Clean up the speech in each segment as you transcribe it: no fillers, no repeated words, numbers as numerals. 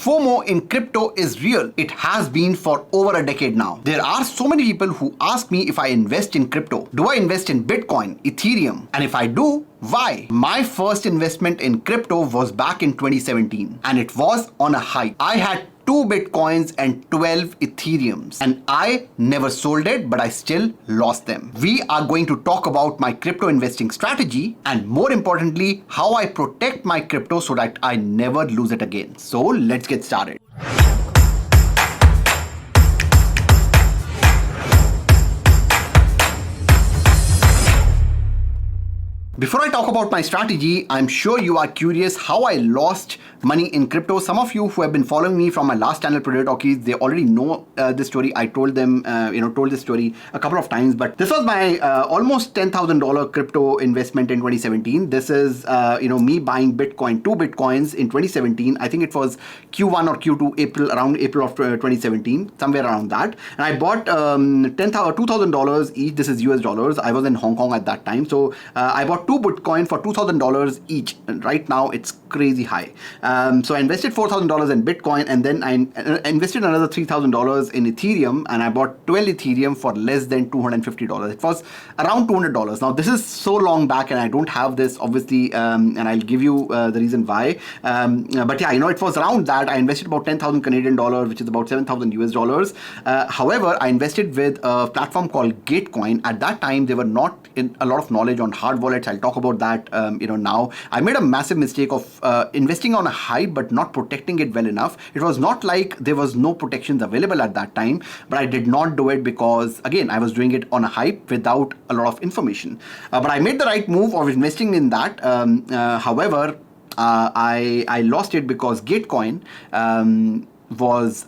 FOMO in crypto is real. It has been for over a decade now. There are so many people who ask me if I invest in crypto. Do I invest in Bitcoin, Ethereum? And if I do, why? My first investment in crypto was back in 2017 and it was on a high. I had 2 Bitcoins and 12 Ethereums and I never sold it, but I still lost them. We are going to talk about my crypto investing strategy and more importantly, how I protect my crypto so that I never lose it again. So let's get started. Before I talk about my strategy, I'm sure you are curious how I lost money in crypto. Some of you who have been following me from my last channel, Predator Talkies, they already know this story. I told them, told this story a couple of times, but this was my almost $10,000 crypto investment in 2017. This is, me buying Bitcoin, 2 Bitcoins in 2017. I think it was Q1 or Q2, around April of 2017, somewhere around that. And I bought $2,000 each. This is US dollars. I was in Hong Kong at that time. So I bought 2 Bitcoin for $2,000 each. And right now it's crazy high. So I invested $4,000 in Bitcoin and then I invested another $3,000 in Ethereum and I bought 12 Ethereum for less than $250. It was around $200. Now this is so long back and I don't have this obviously and I'll give you the reason why. But yeah, it was around that. I invested about 10,000 Canadian dollars, which is about 7,000 US dollars. However, I invested with a platform called Gatecoin. At that time, they were not in a lot of knowledge on hard wallets. I'll talk about that now. I made a massive mistake of investing on a hype but not protecting it well enough. It was not like there was no protections available at that time, but I did not do it because again I was doing it on a hype without a lot of information. But I made the right move of investing in that. However, I lost it because Gatecoin was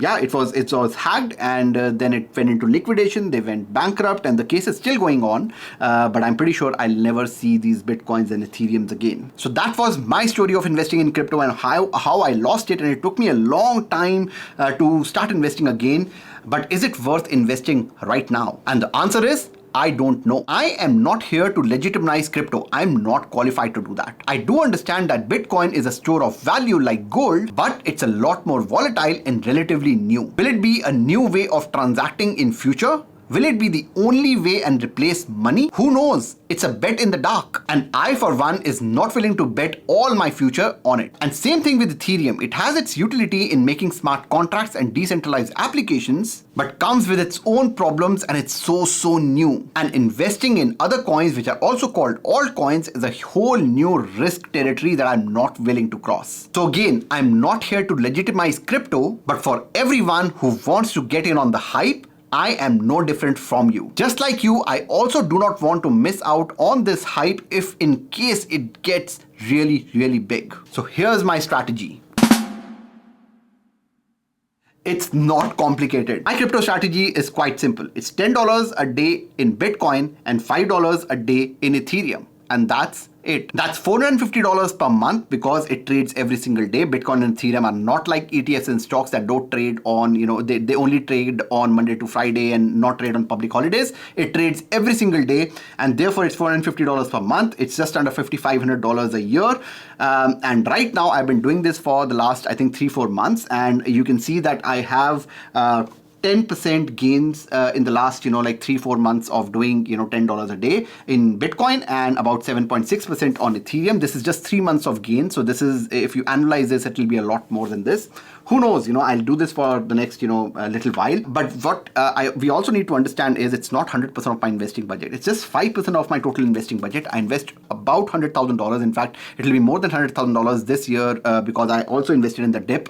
it was hacked and then it went into liquidation. They went bankrupt and the case is still going on. But I'm pretty sure I'll never see these Bitcoins and Ethereums again. So that was my story of investing in crypto and how I lost it. And it took me a long time to start investing again. But is it worth investing right now? And the answer is, I don't know. I am not here to legitimize crypto. I'm not qualified to do that. I do understand that Bitcoin is a store of value like gold, but it's a lot more volatile and relatively new. Will it be a new way of transacting in future? Will it be the only way and replace money? Who knows? It's a bet in the dark. And I, for one, is not willing to bet all my future on it. And same thing with Ethereum. It has its utility in making smart contracts and decentralized applications, but comes with its own problems and it's so new. And investing in other coins, which are also called altcoins, is a whole new risk territory that I'm not willing to cross. So again, I'm not here to legitimize crypto, but for everyone who wants to get in on the hype, I am no different from you. Just like you, I also do not want to miss out on this hype if in case it gets really big. So here's my strategy. It's not complicated. My crypto strategy is quite simple. It's $10 a day in Bitcoin and $5 a day in Ethereum. And that's it. That's $450 per month because it trades every single day. Bitcoin and Ethereum are not like ETFs and stocks that don't trade on, they only trade on Monday to Friday and not trade on public holidays. It trades every single day and therefore it's $450 per month. It's just under $5,500 a year. And right now I've been doing this for the last, I think 3-4 months. And you can see that I have 10% gains in the last, 3-4 months of doing, $10 a day in Bitcoin and about 7.6% on Ethereum. This is just 3 months of gain. So this is, if you analyze this, it will be a lot more than this. Who knows, I'll do this for the next, little while. But what we also need to understand is it's not 100% of my investing budget. It's just 5% of my total investing budget. I invest about $100,000. In fact, it will be more than $100,000 this year because I also invested in the dip.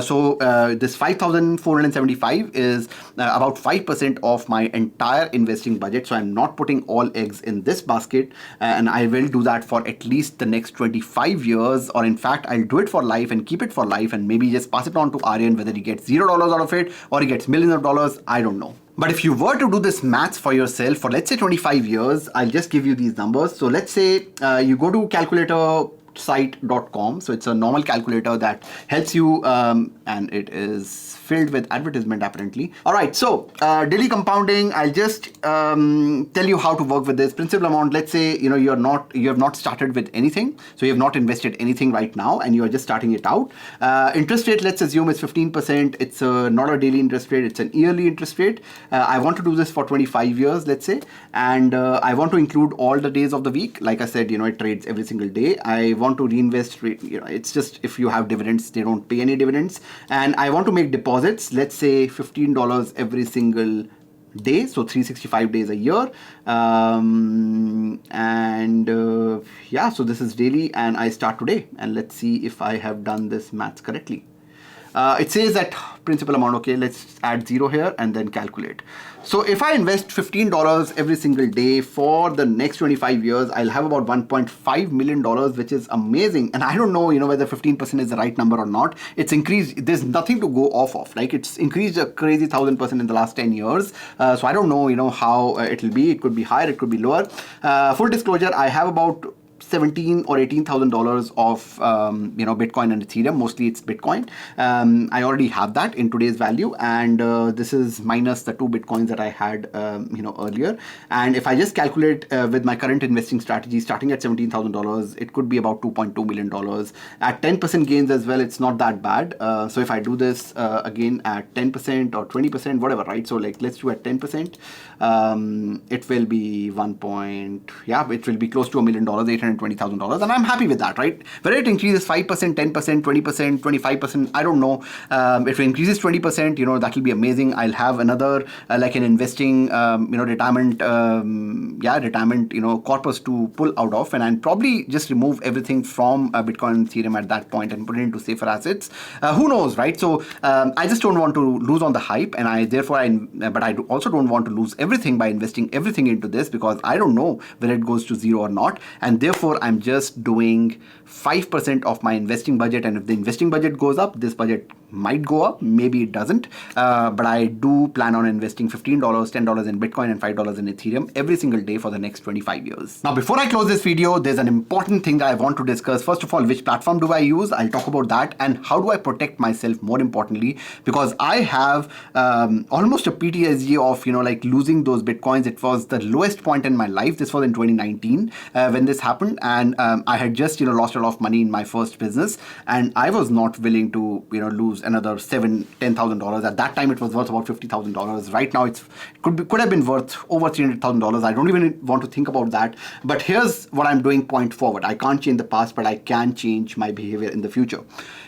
So this 5,475 is about 5% of my entire investing budget. So I'm not putting all eggs in this basket and I will do that for at least the next 25 years. Or in fact, I'll do it for life and keep it for life and maybe just pass it on to Aryan, whether he gets $0 out of it or he gets millions of dollars, I don't know. But if you were to do this maths for yourself for let's say 25 years, I'll just give you these numbers. So let's say you go to calculator site.com. So it's a normal calculator that helps you, and it is filled with advertisement apparently. All right, so daily compounding, I'll just tell you how to work with this. Principal amount, let's say you have not started with anything, so you have not invested anything right now and you are just starting it out. Interest rate, let's assume it's 15%. It's not a daily interest rate, it's an yearly interest rate. I want to do this for 25 years, let's say, and I want to include all the days of the week. Like I said, it trades every single day. I want to reinvest, it's just if you have dividends, they don't pay any dividends. And I want to make deposits, let's say $15 every single day, so 365 days a year. Yeah, so this is daily and I start today, and let's see if I have done this maths correctly. It says that principal amount, okay, let's add 0 here and then calculate. So if I invest $15 every single day for the next 25 years, I'll have about $1.5 million, which is amazing. And I don't know, whether 15% is the right number or not. It's increased. There's nothing to go off of. Like, it's increased a crazy 1,000% in the last 10 years. So I don't know, how it'll be. It could be higher, it could be lower. Full disclosure, I have about $17,000 or $18,000 of Bitcoin and Ethereum. Mostly it's Bitcoin. I already have that in today's value, and this is minus the 2 Bitcoins that I had earlier. And if I just calculate with my current investing strategy, starting at $17,000, it could be about $2.2 million at 10% gains as well. It's not that bad. So if I do this again at 10% or 20%, whatever, right? So like, let's do at 10%. It will be it will be close to $1 million, $820,000, and I'm happy with that, right? Whether it increases 5%, 10%, 20%, 25%, I don't know. If it increases 20%, that will be amazing. I'll have another like an investing, retirement, corpus to pull out of, and I'll probably just remove everything from Bitcoin and Ethereum at that point and put it into safer assets. Who knows, right? So I just don't want to lose on the hype, and but I also don't want to lose everything by investing everything into this, because I don't know whether it goes to 0 or not, and therefore I'm just doing 5% of my investing budget. And if the investing budget goes up, this budget might go up, maybe it doesn't, but I do plan on investing $15, $10 in Bitcoin and $5 in Ethereum every single day for the next 25 years. Now, before I close this video, there's an important thing that I want to discuss. First of all, which platform do I use? I'll talk about that, and how do I protect myself, more importantly, because I have almost a PTSD of like losing those Bitcoins. It was the lowest point in my life. This was in 2019 when this happened, and I had just lost a lot of money in my first business, and I was not willing to lose another $10,000. At that time, it was worth about $50,000. Right now, it could have been worth over $300,000. I don't even want to think about that. But here's what I'm doing point forward. I can't change the past, but I can change my behavior in the future.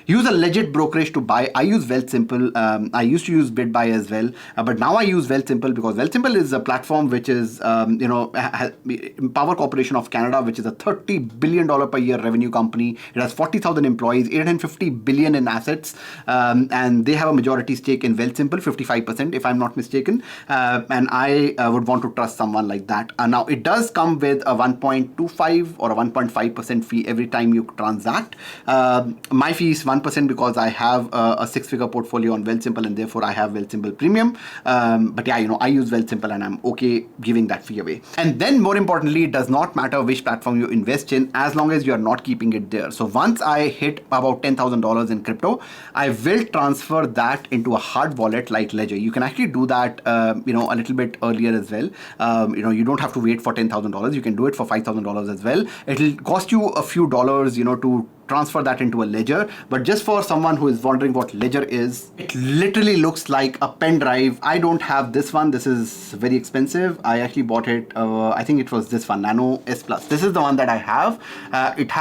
Use a legit brokerage to buy. I use Wealthsimple. I used to use BitBuy as well, but now I use Wealthsimple because Wealthsimple is a platform which is, Power Corporation of Canada, which is a $30 billion per year revenue company. It has 40,000 employees, $850 billion in assets, and they have a majority stake in Wealthsimple, 55%, if I'm not mistaken. And I would want to trust someone like that. Now, it does come with a 1.25 or a 1.5% fee every time you transact. My fee is 1% because I have a 6-figure portfolio on Wealthsimple, and therefore I have Wealthsimple Premium. But yeah, I use Wealthsimple and I'm okay giving that fee away. And then more importantly, it does not matter which platform you invest in as long as you are not keeping it there. So once I hit about $10,000 in crypto, I will transfer that into a hard wallet like Ledger. You can actually do that, a little bit earlier as well. You don't have to wait for $10,000. You can do it for $5,000 as well. It'll cost you a few dollars, to transfer that into a Ledger. But just for someone who is wondering what Ledger is, it literally looks like a pen drive. I don't have this one. This is very expensive. I actually bought it. I think it was this one, Nano S Plus. This is the one that I have. It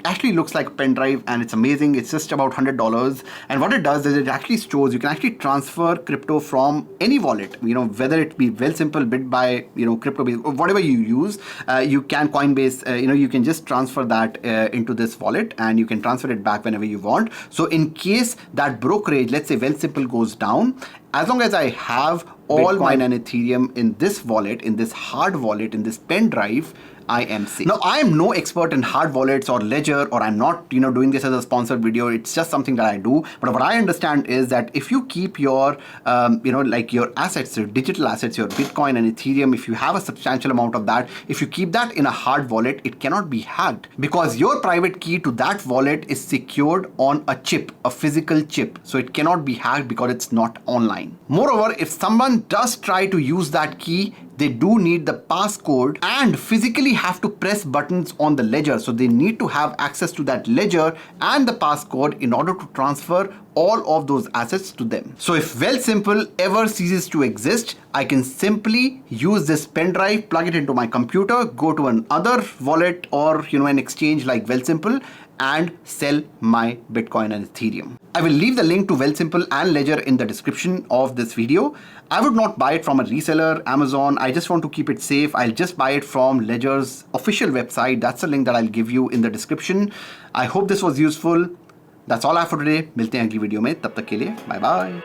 actually looks like a pen drive, and it's amazing. It's just about $100, and what it does is it actually stores. You can actually transfer crypto from any wallet, whether it be Wealthsimple, BitBuy, CryptoBase, whatever you use. You can Coinbase, you can just transfer that into this wallet, and you can transfer it back whenever you want. So in case that brokerage, let's say Wealthsimple, goes down, as long as I have all Bitcoin and Ethereum in this wallet, in this hard wallet, in this pen drive, I am safe. Now, I am no expert in hard wallets or ledger, or I'm not, doing this as a sponsored video. It's just something that I do. But what I understand is that if you keep your, like your assets, your digital assets, your Bitcoin and Ethereum, if you have a substantial amount of that, if you keep that in a hard wallet, it cannot be hacked because your private key to that wallet is secured on a chip, a physical chip. So it cannot be hacked because it's not online. Moreover, if someone does try to use that key, they do need the passcode and physically have to press buttons on the ledger. So they need to have access to that ledger and the passcode in order to transfer all of those assets to them. So if Wealthsimple ever ceases to exist, I can simply use this pen drive, plug it into my computer, go to another wallet or an exchange like Wealthsimple and sell my Bitcoin and Ethereum. I will leave the link to Wealthsimple and Ledger in the description of this video. I would not buy it from a reseller, Amazon. I just want to keep it safe. I'll just buy it from Ledger's official website. That's the link that I'll give you in the description. I hope this was useful. That's all I have for today. मिलते हैं अगली video में. तब तक के लिए bye bye.